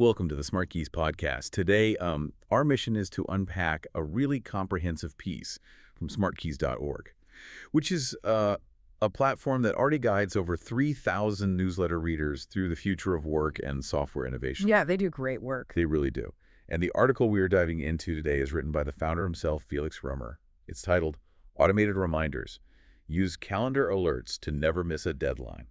Welcome to the SmartKeys podcast. Today, our mission is to unpack a really comprehensive piece from smartkeys.org, which is a platform that already guides over 3,000 newsletter readers through the future of work and software innovation. Yeah, they do great work. They really do. And the article we are diving into today is written by the founder himself, Felix Romer. It's titled, Automated Reminders. Use calendar alerts to never miss a deadline.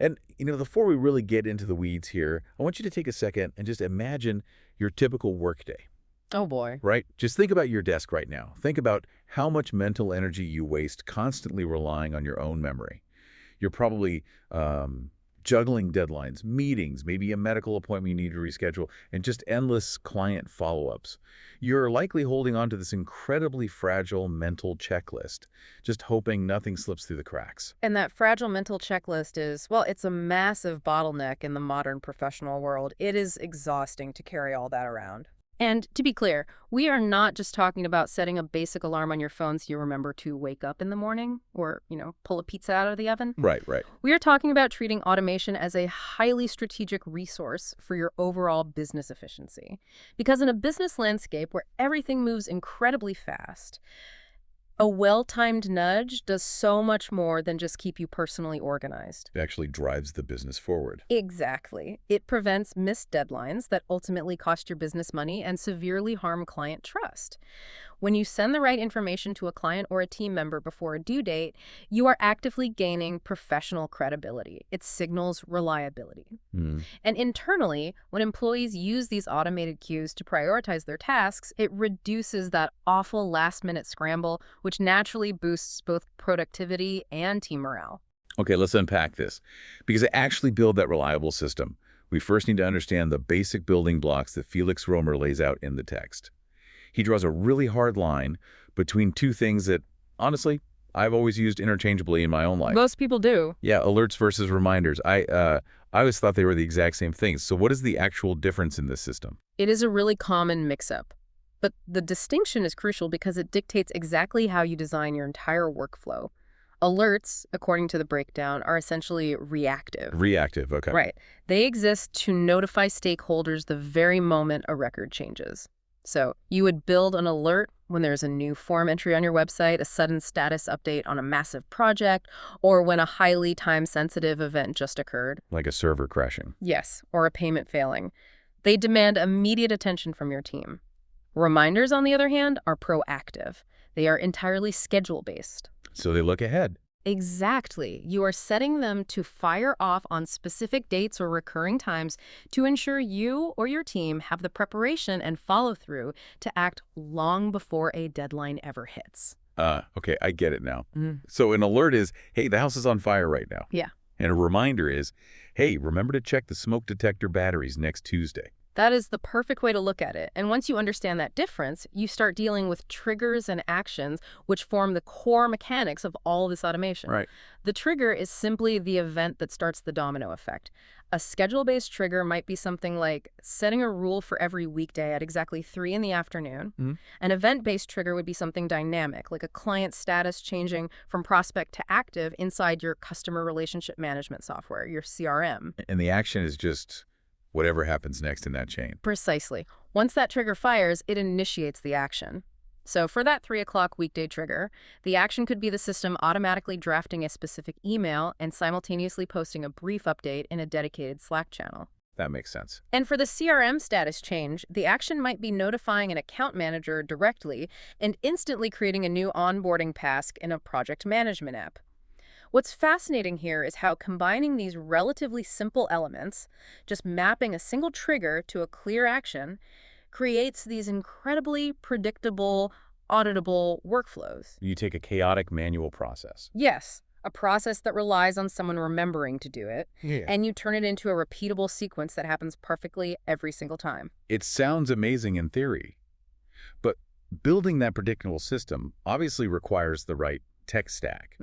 And, before we really get into the weeds here, I want you to take a second and just imagine your typical workday. Oh, boy. Right? Just think about your desk right now. Think about how much mental energy you waste constantly relying on your own memory. You're probably juggling deadlines, meetings, maybe a medical appointment you need to reschedule, and just endless client follow-ups. You're likely holding on to this incredibly fragile mental checklist, just hoping nothing slips through the cracks. And that fragile mental checklist is, well, it's a massive bottleneck in the modern professional world. It is exhausting to carry all that around. And to be clear, we are not just talking about setting a basic alarm on your phone so you remember to wake up in the morning or, pull a pizza out of the oven. Right. We are talking about treating automation as a highly strategic resource for your overall business efficiency. Because in a business landscape where everything moves incredibly fast, a well-timed nudge does so much more than just keep you personally organized. It actually drives the business forward. Exactly. It prevents missed deadlines that ultimately cost your business money and severely harm client trust. When you send the right information to a client or a team member before a due date, you are actively gaining professional credibility. It signals reliability. And internally, when employees use these automated cues to prioritize their tasks, it reduces that awful last-minute scramble, which naturally boosts both productivity and team morale. Okay, let's unpack this. Because to actually build that reliable system, we first need to understand the basic building blocks that Felix Romer lays out in the text. He draws a really hard line between two things that, honestly, I've always used interchangeably in my own life. Most people do. Yeah, alerts versus reminders. I always thought they were the exact same thing. So what is the actual difference in this system? It is a really common mix-up. But the distinction is crucial because it dictates exactly how you design your entire workflow. Alerts, according to the breakdown, are essentially reactive. Reactive, okay. Right. They exist to notify stakeholders the very moment a record changes. So you would build an alert when there's a new form entry on your website, a sudden status update on a massive project, or when a highly time-sensitive event just occurred. Like a server crashing. Yes, or a payment failing. They demand immediate attention from your team. Reminders, on the other hand, are proactive. They are entirely schedule-based. So they look ahead. Exactly. You are setting them to fire off on specific dates or recurring times to ensure you or your team have the preparation and follow-through to act long before a deadline ever hits. Okay, I get it now. So an alert is, hey, the house is on fire right now. Yeah. And a reminder is, hey, remember to check the smoke detector batteries next Tuesday. That is the perfect way to look at it. And once you understand that difference, you start dealing with triggers and actions which form the core mechanics of all this automation. Right. The trigger is simply the event that starts the domino effect. A schedule-based trigger might be something like setting a rule for every weekday at exactly 3 in the afternoon. An event-based trigger would be something dynamic, like a client status changing from prospect to active inside your customer relationship management software, your CRM. And the action is just whatever happens next in that chain. Precisely. Once that trigger fires, it initiates the action. So for that 3 o'clock weekday trigger, the action could be the system automatically drafting a specific email and simultaneously posting a brief update in a dedicated Slack channel. That makes sense. And for the CRM status change, the action might be notifying an account manager directly and instantly creating a new onboarding task in a project management app. What's fascinating here is how combining these relatively simple elements, just mapping a single trigger to a clear action, creates these incredibly predictable, auditable workflows. You take a chaotic manual process. Yes, a process that relies on someone remembering to do it, and you turn it into a repeatable sequence that happens perfectly every single time. It sounds amazing in theory, but building that predictable system obviously requires the right tech stack.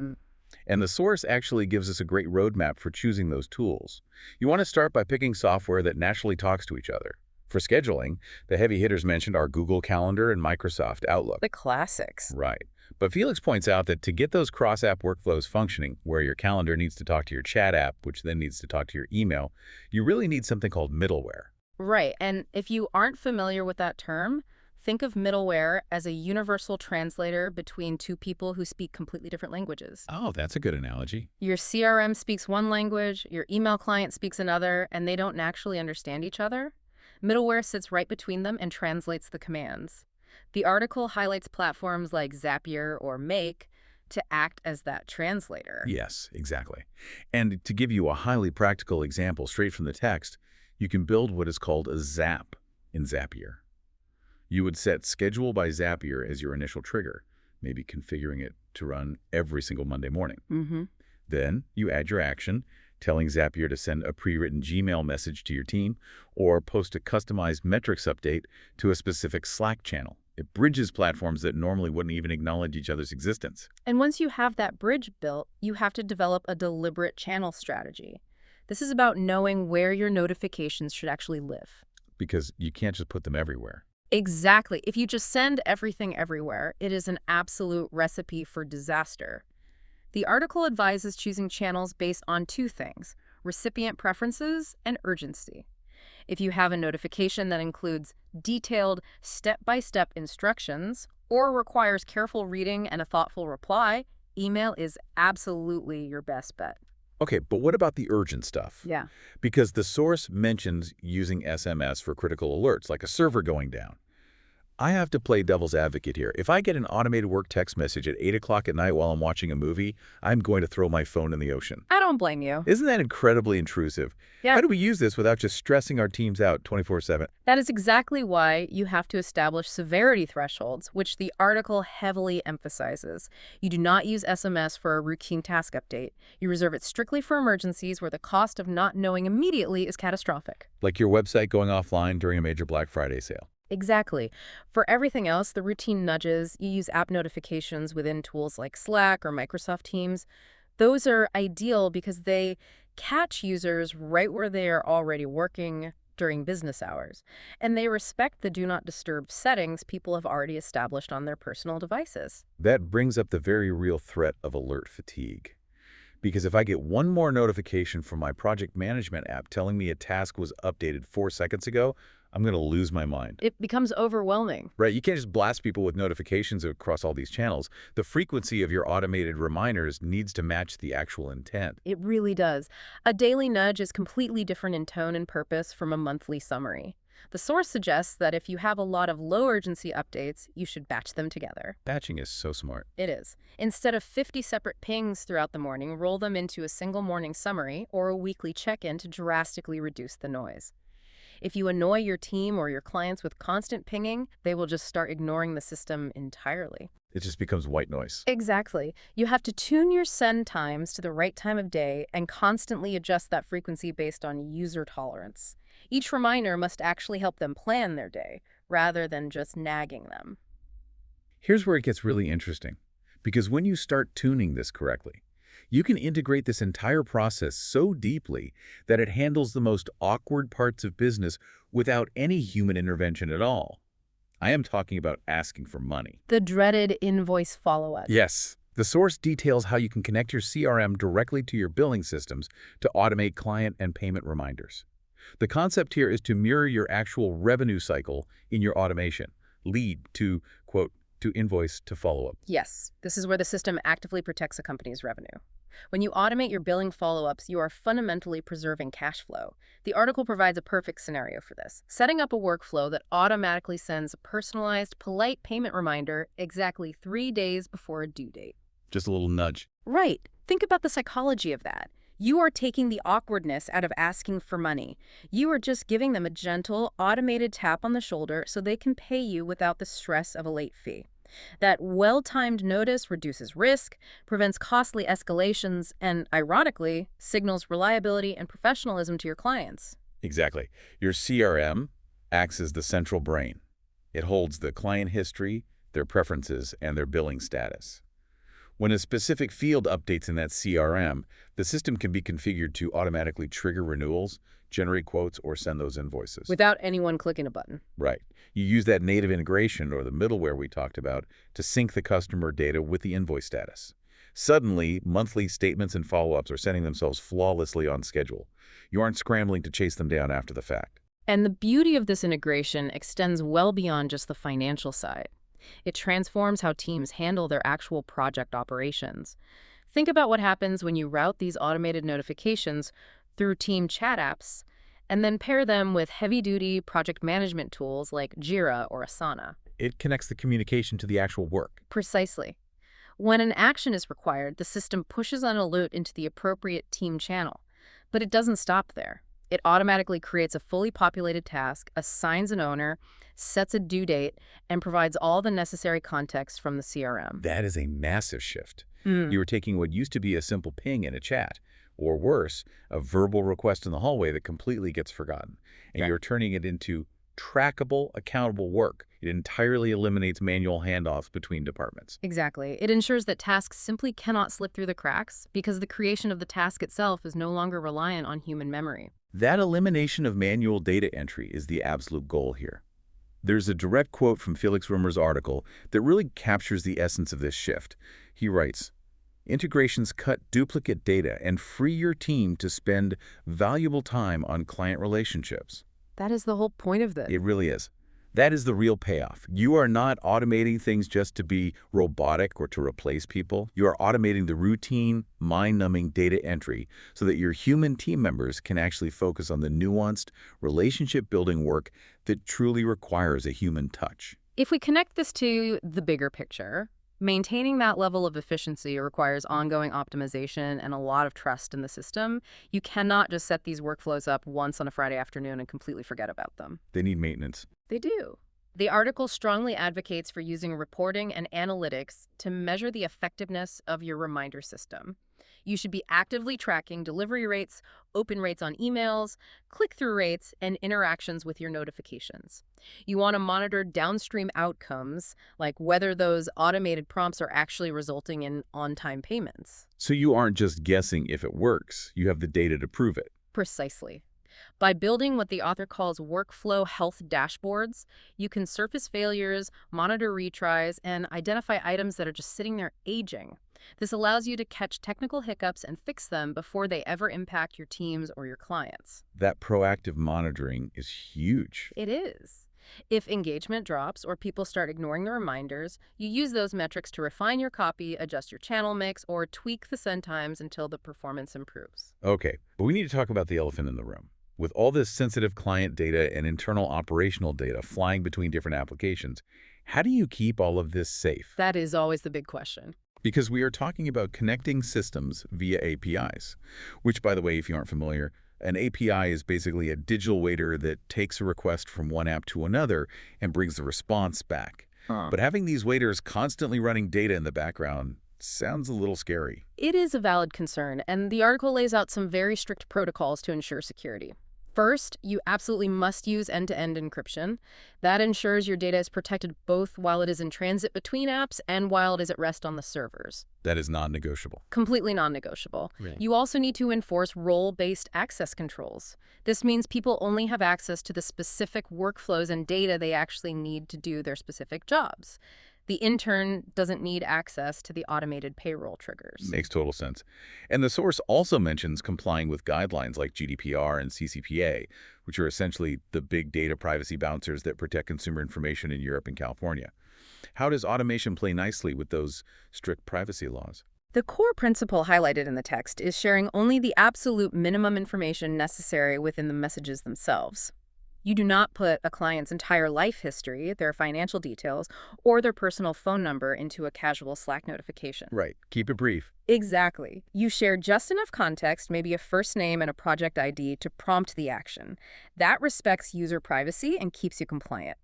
And the source actually gives us a great roadmap for choosing those tools. You want to start by picking software that naturally talks to each other. For scheduling, the heavy hitters mentioned are Google Calendar and Microsoft Outlook. The classics. Right. But Felix points out that to get those cross-app workflows functioning, where your calendar needs to talk to your chat app, which then needs to talk to your email, you really need something called middleware. Right, and if you aren't familiar with that term, think of middleware as a universal translator between two people who speak completely different languages. Oh, that's a good analogy. Your CRM speaks one language, your email client speaks another, and they don't naturally understand each other. Middleware sits right between them and translates the commands. The article highlights platforms like Zapier or Make to act as that translator. Yes, exactly. And to give you a highly practical example straight from the text, you can build what is called a Zap in Zapier. You would set Schedule by Zapier as your initial trigger, maybe configuring it to run every single Monday morning. Mm-hmm. Then you add your action, telling Zapier to send a pre-written Gmail message to your team or post a customized metrics update to a specific Slack channel. It bridges platforms that normally wouldn't even acknowledge each other's existence. And once you have that bridge built, you have to develop a deliberate channel strategy. This is about knowing where your notifications should actually live. Because you can't just put them everywhere. Exactly. If you just send everything everywhere, it is an absolute recipe for disaster. The article advises choosing channels based on two things: recipient preferences and urgency. If you have a notification that includes detailed step-by-step instructions or requires careful reading and a thoughtful reply, email is absolutely your best bet. Okay, but what about the urgent stuff? Yeah. Because the source mentions using SMS for critical alerts, like a server going down. I have to play devil's advocate here. If I get an automated work text message at 8 o'clock at night while I'm watching a movie, I'm going to throw my phone in the ocean. I don't blame you. Isn't that incredibly intrusive? Yeah. How do we use this without just stressing our teams out 24/7? That is exactly why you have to establish severity thresholds, which the article heavily emphasizes. You do not use SMS for a routine task update. You reserve it strictly for emergencies where the cost of not knowing immediately is catastrophic. Like your website going offline during a major Black Friday sale. Exactly. For everything else, the routine nudges, you use app notifications within tools like Slack or Microsoft Teams. Those are ideal because they catch users right where they are already working during business hours, and they respect the do not disturb settings people have already established on their personal devices. That brings up the very real threat of alert fatigue. Because if I get one more notification from my project management app telling me a task was updated 4 seconds ago, I'm going to lose my mind. It becomes overwhelming. Right, you can't just blast people with notifications across all these channels. The frequency of your automated reminders needs to match the actual intent. It really does. A daily nudge is completely different in tone and purpose from a monthly summary. The source suggests that if you have a lot of low-urgency updates, you should batch them together. Batching is so smart. It is. Instead of 50 separate pings throughout the morning, roll them into a single morning summary or a weekly check-in to drastically reduce the noise. If you annoy your team or your clients with constant pinging, they will just start ignoring the system entirely. It just becomes white noise. Exactly. You have to tune your send times to the right time of day and constantly adjust that frequency based on user tolerance. Each reminder must actually help them plan their day, rather than just nagging them. Here's where it gets really interesting. Because when you start tuning this correctly, you can integrate this entire process so deeply that it handles the most awkward parts of business without any human intervention at all. I am talking about asking for money. The dreaded invoice follow-up. Yes. The source details how you can connect your CRM directly to your billing systems to automate client and payment reminders. The concept here is to mirror your actual revenue cycle in your automation. Lead to, quote, to invoice to follow-up. Yes, this is where the system actively protects a company's revenue. When you automate your billing follow-ups, you are fundamentally preserving cash flow. The article provides a perfect scenario for this. Setting up a workflow that automatically sends a personalized, polite payment reminder exactly 3 days before a due date. Just a little nudge. Right. Think about the psychology of that. You are taking the awkwardness out of asking for money. You are just giving them a gentle, automated tap on the shoulder so they can pay you without the stress of a late fee. That well-timed notice reduces risk, prevents costly escalations, and, ironically, signals reliability and professionalism to your clients. Exactly. Your CRM acts as the central brain. It holds the client history, their preferences, and their billing status. When a specific field updates in that CRM, the system can be configured to automatically trigger renewals, generate quotes, or send those invoices. Without anyone clicking a button. Right. You use that native integration, or the middleware we talked about, to sync the customer data with the invoice status. Suddenly, monthly statements and follow-ups are sending themselves flawlessly on schedule. You aren't scrambling to chase them down after the fact. And the beauty of this integration extends well beyond just the financial side. It transforms how teams handle their actual project operations. Think about what happens when you route these automated notifications through team chat apps and then pair them with heavy-duty project management tools like Jira or Asana. It connects the communication to the actual work. Precisely. When an action is required, the system pushes an alert into the appropriate team channel. But it doesn't stop there. It automatically creates a fully populated task, assigns an owner, sets a due date, and provides all the necessary context from the CRM. That is a massive shift. You are taking what used to be a simple ping in a chat, or worse, a verbal request in the hallway that completely gets forgotten, and you're turning it into trackable, accountable work. It entirely eliminates manual handoffs between departments. Exactly. It ensures that tasks simply cannot slip through the cracks because the creation of the task itself is no longer reliant on human memory. That elimination of manual data entry is the absolute goal here. There's a direct quote from Felix Rummer's article that really captures the essence of this shift. He writes, "Integrations cut duplicate data and free your team to spend valuable time on client relationships." That is the whole point of this. It really is. That is the real payoff. You are not automating things just to be robotic or to replace people. You are automating the routine, mind-numbing data entry so that your human team members can actually focus on the nuanced, relationship-building work that truly requires a human touch. If we connect this to the bigger picture, maintaining that level of efficiency requires ongoing optimization and a lot of trust in the system. You cannot just set these workflows up once on a Friday afternoon and completely forget about them. They need maintenance. They do. The article strongly advocates for using reporting and analytics to measure the effectiveness of your reminder system. You should be actively tracking delivery rates, open rates on emails, click-through rates, and interactions with your notifications. You want to monitor downstream outcomes, like whether those automated prompts are actually resulting in on-time payments. So you aren't just guessing if it works. You have the data to prove it. Precisely. By building what the author calls workflow health dashboards, you can surface failures, monitor retries, and identify items that are just sitting there aging. This allows you to catch technical hiccups and fix them before they ever impact your teams or your clients. That proactive monitoring is huge. It is. If engagement drops or people start ignoring the reminders, you use those metrics to refine your copy, adjust your channel mix, or tweak the send times until the performance improves. Okay, but we need to talk about the elephant in the room. With all this sensitive client data and internal operational data flying between different applications, how do you keep all of this safe? That is always the big question. Because we are talking about connecting systems via APIs, which, by the way, if you aren't familiar, an API is basically a digital waiter that takes a request from one app to another and brings the response back. But having these waiters constantly running data in the background sounds a little scary. It is a valid concern, and the article lays out some very strict protocols to ensure security. First, you absolutely must use end-to-end encryption. That ensures your data is protected both while it is in transit between apps and while it is at rest on the servers. That is non-negotiable. Completely non-negotiable. Really? You also need to enforce role-based access controls. This means people only have access to the specific workflows and data they actually need to do their specific jobs. The intern doesn't need access to the automated payroll triggers. Makes total sense. And the source also mentions complying with guidelines like GDPR and CCPA, which are essentially the big data privacy bouncers that protect consumer information in Europe and California. How does automation play nicely with those strict privacy laws? The core principle highlighted in the text is sharing only the absolute minimum information necessary within the messages themselves. You do not put a client's entire life history, their financial details, or their personal phone number into a casual Slack notification. Right. Keep it brief. Exactly. You share just enough context, maybe a first name and a project ID, to prompt the action. That respects user privacy and keeps you compliant.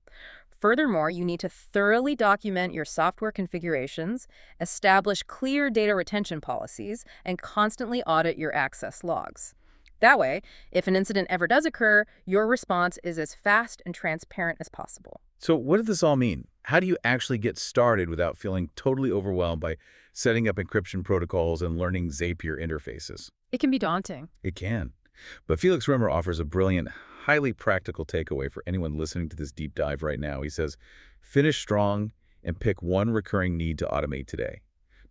Furthermore, you need to thoroughly document your software configurations, establish clear data retention policies, and constantly audit your access logs. That way, if an incident ever does occur, your response is as fast and transparent as possible. So what does this all mean? How do you actually get started without feeling totally overwhelmed by setting up encryption protocols and learning Zapier interfaces? It can be daunting. It can. But Felix Rimmer offers a brilliant, highly practical takeaway for anyone listening to this deep dive right now. He says, finish strong and pick one recurring need to automate today.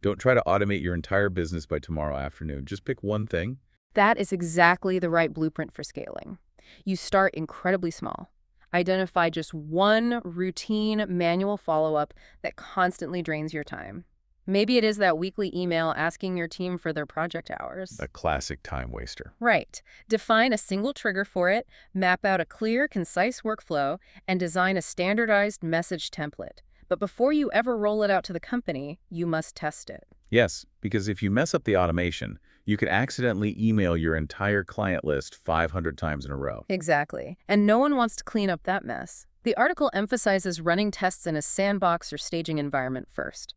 Don't try to automate your entire business by tomorrow afternoon. Just pick one thing. That is exactly the right blueprint for scaling. You start incredibly small. Identify just one routine manual follow-up that constantly drains your time. Maybe it is that weekly email asking your team for their project hours. A classic time waster. Right. Define a single trigger for it, map out a clear, concise workflow, and design a standardized message template. But before you ever roll it out to the company, you must test it. Yes, because if you mess up the automation, you could accidentally email your entire client list 500 times in a row. Exactly. And no one wants to clean up that mess. The article emphasizes running tests in a sandbox or staging environment first.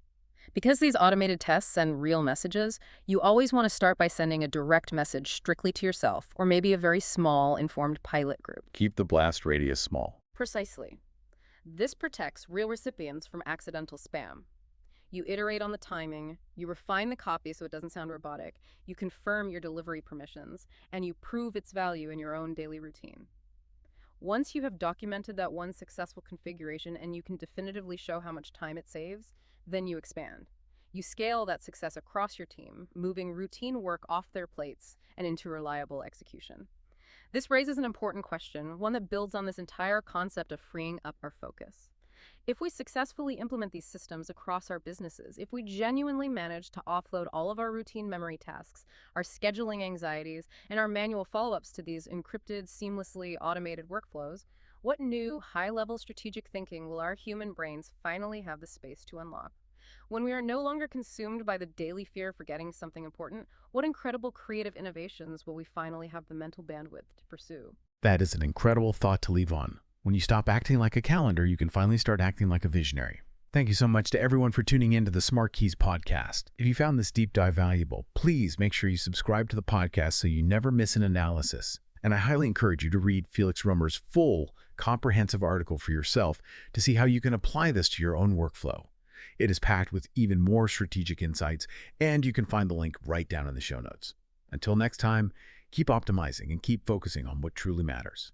Because these automated tests send real messages, you always want to start by sending a direct message strictly to yourself, or maybe a very small, informed pilot group. Keep the blast radius small. Precisely. This protects real recipients from accidental spam. You iterate on the timing, you refine the copy so it doesn't sound robotic, you confirm your delivery permissions, and you prove its value in your own daily routine. Once you have documented that one successful configuration and you can definitively show how much time it saves, then you expand. You scale that success across your team, moving routine work off their plates and into reliable execution. This raises an important question, one that builds on this entire concept of freeing up our focus. If we successfully implement these systems across our businesses, if we genuinely manage to offload all of our routine memory tasks, our scheduling anxieties, and our manual follow-ups to these encrypted, seamlessly automated workflows, what new, high-level strategic thinking will our human brains finally have the space to unlock? When we are no longer consumed by the daily fear of forgetting something important, what incredible creative innovations will we finally have the mental bandwidth to pursue? That is an incredible thought to leave on. When you stop acting like a calendar, you can finally start acting like a visionary. Thank you so much to everyone for tuning in to the SmartKeys podcast. If you found this deep dive valuable, please make sure you subscribe to the podcast so you never miss an analysis. And I highly encourage you to read Felix Rimmer's full, comprehensive article for yourself to see how you can apply this to your own workflow. It is packed with even more strategic insights, and you can find the link right down in the show notes. Until next time, keep optimizing and keep focusing on what truly matters.